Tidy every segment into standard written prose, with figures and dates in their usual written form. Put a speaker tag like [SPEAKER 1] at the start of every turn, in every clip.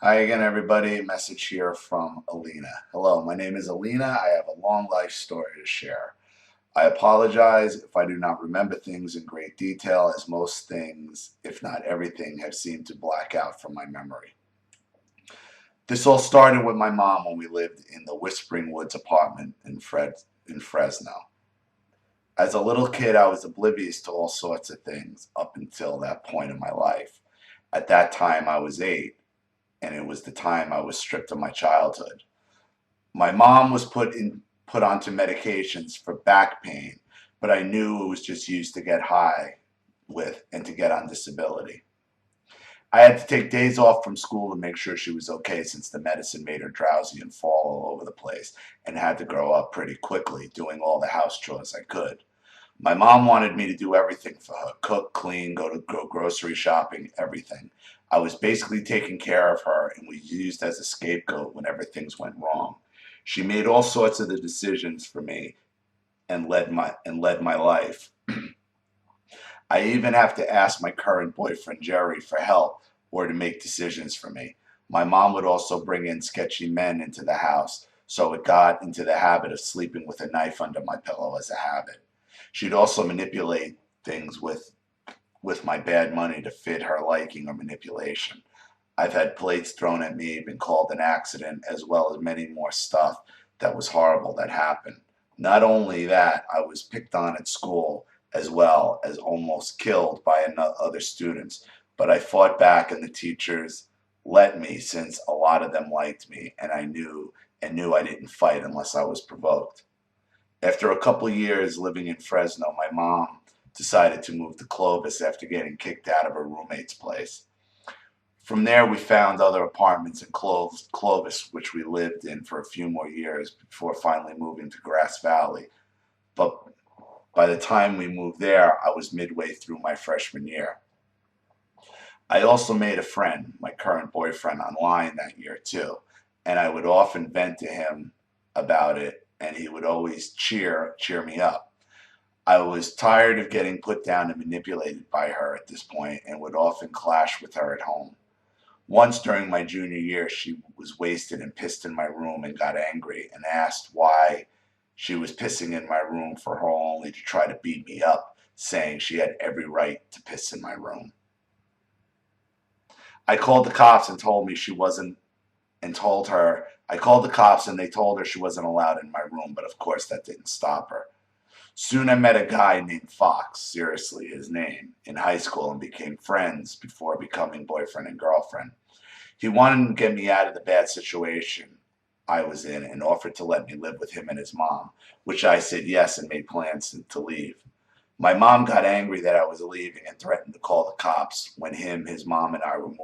[SPEAKER 1] Hi again, everybody. Message here from Alina. Hello, my name is Alina. I have a long life story to share. I apologize if I do not remember things in great detail, as most things, if not everything, have seemed to black out from my memory. This all started with my mom when we lived in the Whispering Woods apartment in Fresno. As a little kid, I was oblivious to all sorts of things up until that point in my life. At that time, I was 8, and it was the time I was stripped of my childhood. My mom was put onto medications for back pain, but I knew it was just used to get high with and to get on disability. I had to take days off from school to make sure she was okay since the medicine made her drowsy and fall all over the place and had to grow up pretty quickly doing all the house chores I could. My mom wanted me to do everything for her: cook, clean, go grocery shopping, everything. I was basically taking care of her and was used as a scapegoat whenever things went wrong. She made all sorts of the decisions for me and led my life. I even have to ask my current boyfriend Jerry for help or to make decisions for me. My mom would also bring in sketchy men into the house, so it got into the habit of sleeping with a knife under my pillow as a habit. She'd also manipulate things with my bad money to fit her liking or manipulation. I've had plates thrown at me, been called an accident, as well as many more stuff that was horrible that happened. Not only that, I was picked on at school as well as almost killed by other students, but I fought back and the teachers let me since a lot of them liked me and I knew I didn't fight unless I was provoked. After a couple years living in Fresno, my mom decided to move to Clovis after getting kicked out of her roommate's place. From there, we found other apartments in Clovis, which we lived in for a few more years before finally moving to Grass Valley. But by the time we moved there, I was midway through my freshman year. I also made a friend, my current boyfriend, online that year too, and I would often vent to him about it, and he would always cheer me up. I was tired of getting put down and manipulated by her at this point, and would often clash with her at home. Once during my junior year, she was wasted and pissed in my room and got angry and asked why she was pissing in my room for her only to try to beat me up, saying she had every right to piss in my room. I called the cops and told me she wasn't and told her I called the cops and they told her she wasn't allowed in my room, but of course that didn't stop her. Soon I met a guy named Fox, seriously his name, in high school and became friends before becoming boyfriend and girlfriend. He wanted to get me out of the bad situation I was in and offered to let me live with him and his mom, which I said yes and made plans to leave. My mom got angry that I was leaving and threatened to call the cops when his mom, and I were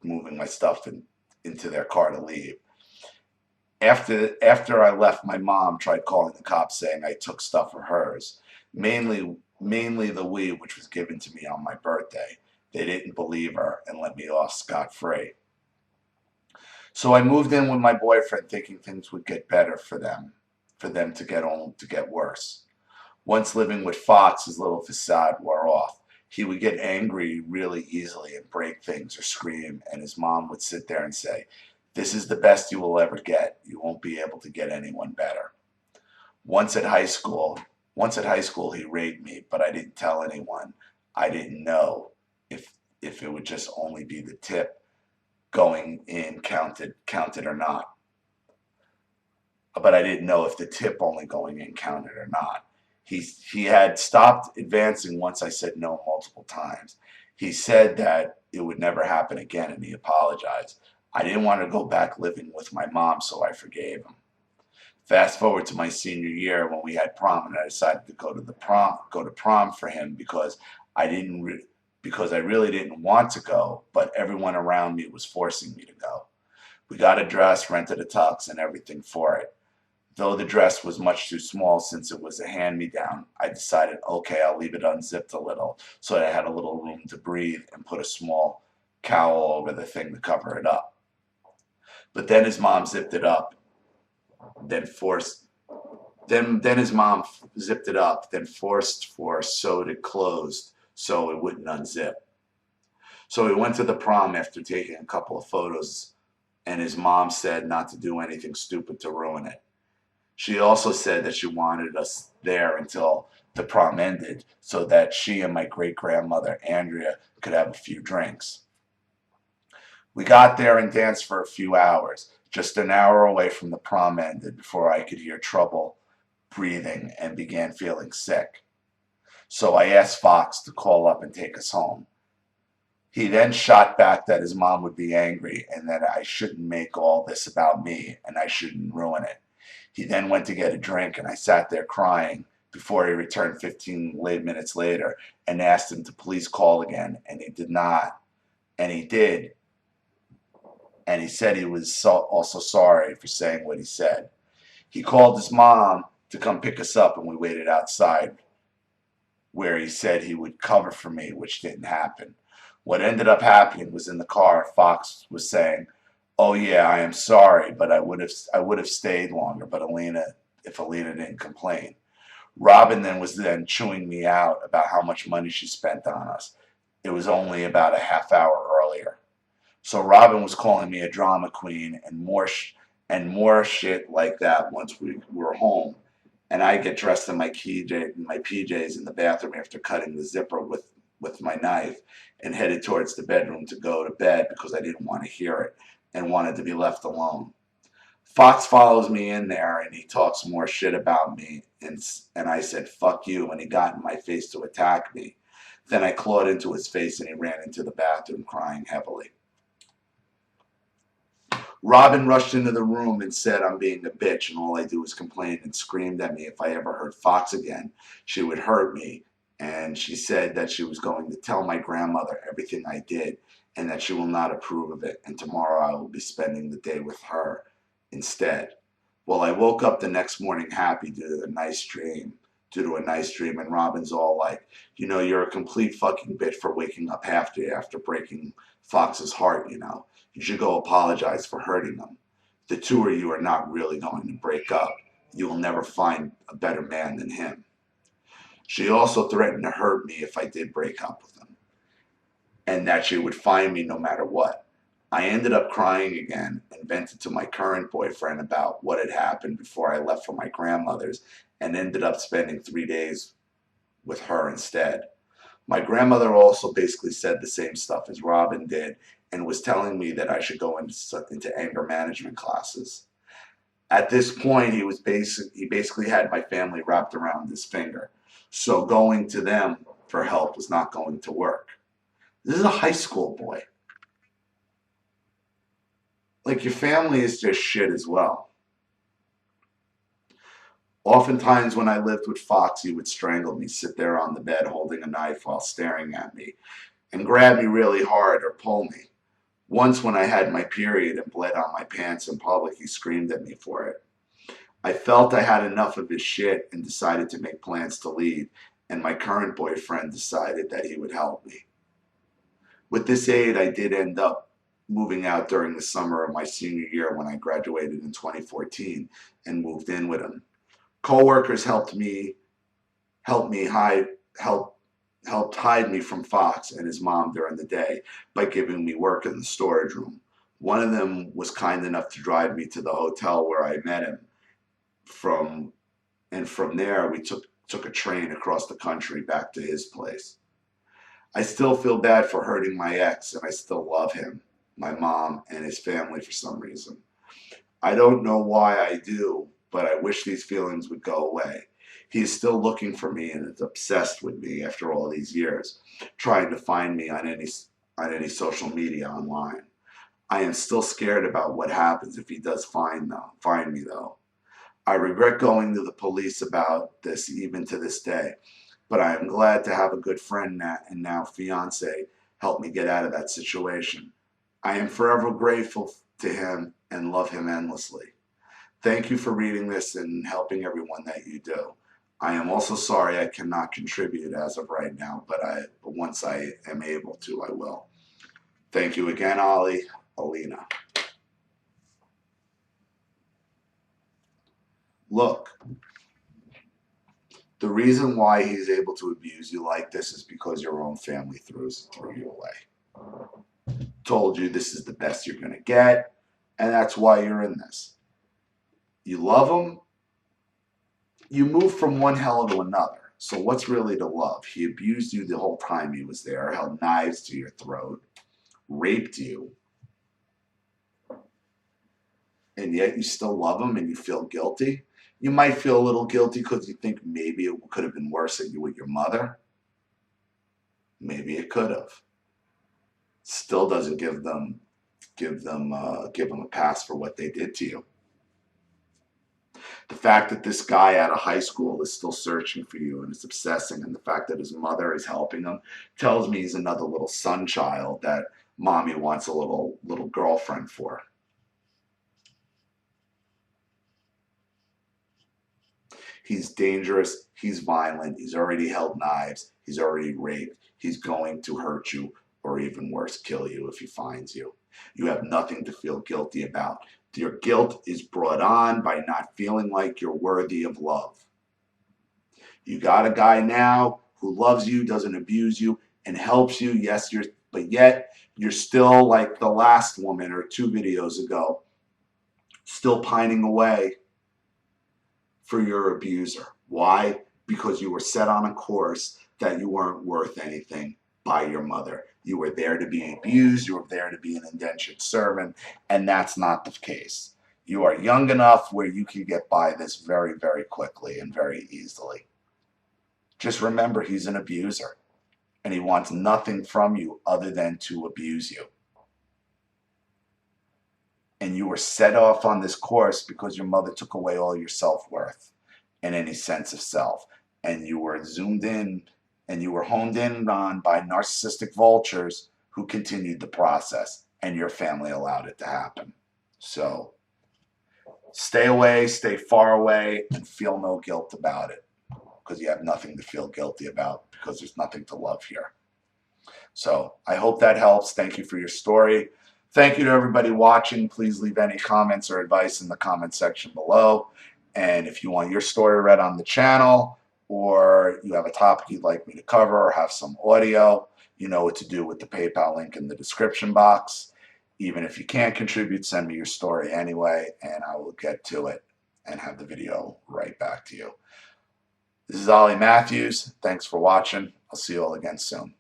[SPEAKER 1] moving my stuff into their car to leave. After I left, my mom tried calling the cops saying I took stuff of hers, mainly the weed which was given to me on my birthday. They didn't believe her and let me off scot free. So I moved in with my boyfriend thinking things would get better for them to get worse. Once living with Fox, his little facade wore off. He would get angry really easily and break things or scream, and his mom would sit there and say, "This is the best you will ever get. You won't be able to get anyone better." Once at high school, Once at high school he raped me, but I didn't tell anyone. I didn't know if it would just only be the tip going in counted or not. But I didn't know if the tip only going in counted or not. He had stopped advancing once I said no multiple times. He said that it would never happen again and he apologized. I didn't want to go back living with my mom, so I forgave him. Fast forward to my senior year when we had prom, and I decided to go to prom for him I didn't because I really didn't want to go, but everyone around me was forcing me to go. We got a dress, rented a tux, and everything for it. Though the dress was much too small since it was a hand-me-down, I decided, okay, I'll leave it unzipped a little so that I had a little room to breathe and put a small cowl over the thing to cover it up. But then his mom zipped it up, then forced then his mom zipped it up, then forced for sewed it closed so it wouldn't unzip. So he went to the prom after taking a couple of photos, and his mom said not to do anything stupid to ruin it. She also said that she wanted us there until the prom ended so that she and my great grandmother, Andrea, could have a few drinks. We got there and danced for a few hours. Just an hour away from the prom ended before I could hear trouble breathing and began feeling sick. So I asked Fox to call up and take us home. He then shot back that his mom would be angry and that I shouldn't make all this about me and I shouldn't ruin it. He then went to get a drink and I sat there crying before he returned 15 minutes later and asked him to please call again, and he did not. And he did. And he said he was also sorry for saying what he said. He called his mom to come pick us up, and we waited outside where he said he would cover for me, which didn't happen. What ended up happening was in the car, Fox was saying, "Oh yeah, I am sorry, but I would have stayed longer, but if Alina didn't complain." Robin was then chewing me out about how much money she spent on us. It was only about a half hour earlier. So Robin was calling me a drama queen and more shit like that once we were home. And I get dressed in my PJs in the bathroom after cutting the zipper with my knife and headed towards the bedroom to go to bed because I didn't want to hear it and wanted to be left alone. Fox follows me in there and he talks more shit about me, and I said fuck you, and he got in my face to attack me. Then I clawed into his face and he ran into the bathroom crying heavily. Robin rushed into the room and said I'm being a bitch and all I do is complain, and screamed at me if I ever heard Fox again, she would hurt me. And she said that she was going to tell my grandmother everything I did and that she will not approve of it, and tomorrow I will be spending the day with her instead. Well, I woke up the next morning happy due to a nice dream. And Robin's all like, you're a complete fucking bitch for waking up after breaking Fox's heart. You should go apologize for hurting him. The two of you are not really going to break up. You will never find a better man than him. She also threatened to hurt me if I did break up with him, and that she would find me no matter what. I ended up crying again and vented to my current boyfriend about what had happened before I left for my grandmother's, and ended up spending 3 days with her instead. My grandmother also basically said the same stuff as Robin did and was telling me that I should go into anger management classes. At this point, he basically had my family wrapped around his finger. So going to them for help was not going to work. This is a high school boy. Like, your family is just shit as well. Oftentimes when I lived with Fox, he would strangle me, sit there on the bed holding a knife while staring at me, and grab me really hard or pull me. Once when I had my period and bled on my pants in public, he screamed at me for it. I felt I had enough of his shit and decided to make plans to leave, and my current boyfriend decided that he would help me. With this aid, I did end up moving out during the summer of my senior year when I graduated in 2014 and moved in with him. Coworkers helped hide me from Fox and his mom during the day by giving me work in the storage room. One of them was kind enough to drive me to the hotel where I met him and from there we took a train across the country back to his place. I still feel bad for hurting my ex, and I still love him, my mom, and his family for some reason. I don't know why I do, but I wish these feelings would go away. He is still looking for me and is obsessed with me after all these years, trying to find me on any social media online. I am still scared about what happens if he does find me though. I regret going to the police about this even to this day, but I am glad to have a good friend and now fiance help me get out of that situation. I am forever grateful to him and love him endlessly. Thank you for reading this and helping everyone that you do. I am also sorry I cannot contribute as of right now, but once I am able to, I will. Thank you again, Alina. Look, the reason why he's able to abuse you like this is because your own family threw you away. told you this is the best you're going to get, and that's why you're in this. You love him, you move from one hell to another. So what's really to love? He abused you the whole time he was there, held knives to your throat, raped you, and yet you still love him and you feel guilty. You might feel a little guilty because you think maybe it could have been worse at you with your mother. Maybe it could have. Still doesn't give them a pass for what they did to you. The fact that this guy out of high school is still searching for you and is obsessing, and the fact that his mother is helping him, tells me he's another little son child that mommy wants a little girlfriend for. He's dangerous, he's violent, he's already held knives, he's already raped, he's going to hurt you, or even worse, kill you if he finds you. You have nothing to feel guilty about. Your guilt is brought on by not feeling like you're worthy of love. You got a guy now who loves you, doesn't abuse you, and helps you. Yes, but yet you're still like the last woman or 2 videos ago, still pining away for your abuser. Why? Because you were set on a course that you weren't worth anything by your mother. You were there to be abused, you were there to be an indentured servant, and that's not the case. You are young enough where you can get by this very, very quickly and very easily. Just remember, he's an abuser, and he wants nothing from you other than to abuse you. And you were set off on this course because your mother took away all your self-worth and any sense of self. And you were zoomed in and you were honed in on by narcissistic vultures who continued the process, and your family allowed it to happen. So stay away, stay far away, and feel no guilt about it, because you have nothing to feel guilty about, because there's nothing to love here. So I hope that helps. Thank you for your story. Thank you to everybody watching. Please leave any comments or advice in the comment section below. And if you want your story read on the channel, or you have a topic you'd like me to cover, or have some audio, you know what to do with the PayPal link in the description box. Even if you can't contribute, send me your story anyway, and I will get to it and have the video right back to you. This is Ollie Matthews. Thanks for watching. I'll see you all again soon.